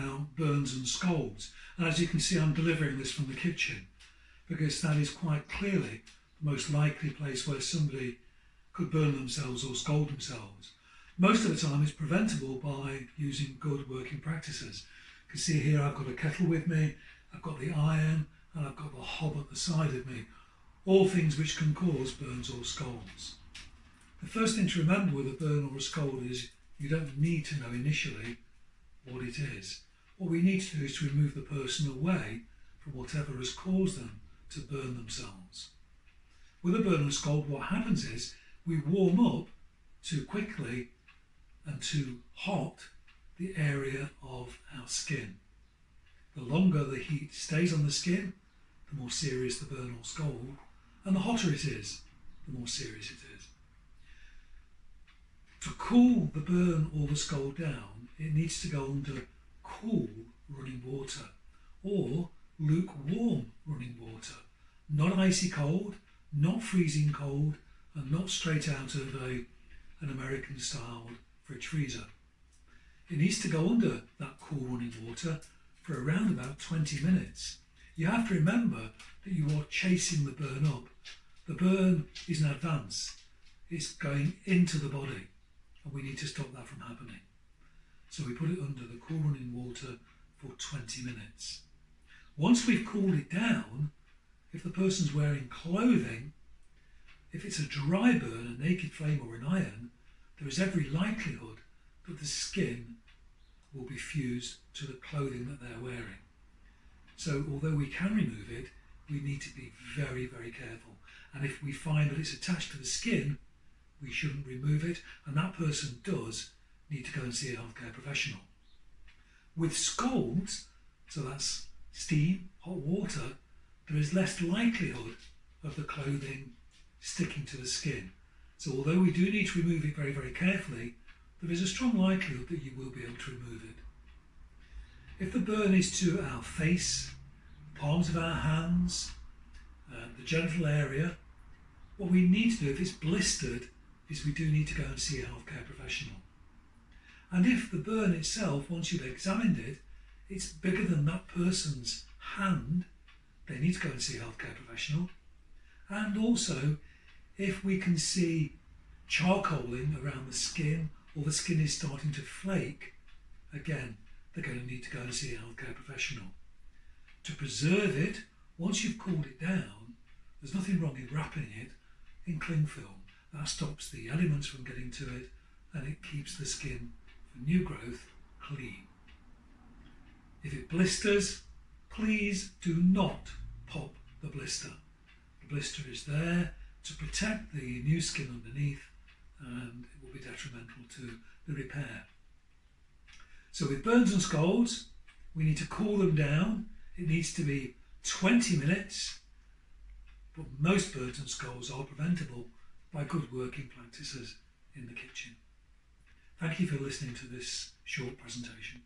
about burns and scalds. And as you can see, I'm delivering this from the kitchen because that is quite clearly the most likely place where somebody could burn themselves or scald themselves. Most of the time it's preventable by using good working practices. You can see here I've got a kettle with me, I've got the iron, and I've got the hob at the side of me. All things which can cause burns or scalds. The first thing to remember with a burn or a scald is you don't need to know initially what it is. What we need to do is to remove the person away from whatever has caused them to burn themselves. With a burn or scald, what happens is we warm up too quickly and too hot the area of our skin. The longer the heat stays on the skin, the more serious the burn or scald, and the hotter it is, the more serious it is. To cool the burn or the scald down, it needs to go under cool running water or lukewarm running water. Not icy cold, not freezing cold, and not straight out of an American style fridge freezer. It needs to go under that cool running water for around about 20 minutes. You have to remember that you are chasing the burn up. The burn is in advance. It's going into the body, and we need to stop that from happening. So we put it under the cool running water for 20 minutes. Once we've cooled it down, if the person's wearing clothing, if it's a dry burn, a naked flame or an iron, there is every likelihood that the skin will be fused to the clothing that they're wearing. So although we can remove it, we need to be very, very careful. And if we find that it's attached to the skin, we shouldn't remove it, and that person does need to go and see a healthcare professional. With scalds, so that's steam, hot water, there is less likelihood of the clothing sticking to the skin. So although we do need to remove it very, very carefully, there is a strong likelihood that you will be able to remove it. If the burn is to our face, the palms of our hands, the genital area, what we need to do if it's blistered is we do need to go and see a healthcare professional. And if the burn itself, once you've examined it, it's bigger than that person's hand, they need to go and see a healthcare professional. And also, if we can see charcoaling around the skin or the skin is starting to flake, again, they're going to need to go and see a healthcare professional. To preserve it, once you've cooled it down, there's nothing wrong in wrapping it in cling film. That stops the elements from getting to it and it keeps the skin for new growth clean. If it blisters, please do not pop the blister. The blister is there to protect the new skin underneath and it will be detrimental to the repair. So with burns and scalds, we need to cool them down. It needs to be 20 minutes, but most burns and scalds are preventable by good working practices in the kitchen. Thank you for listening to this short presentation.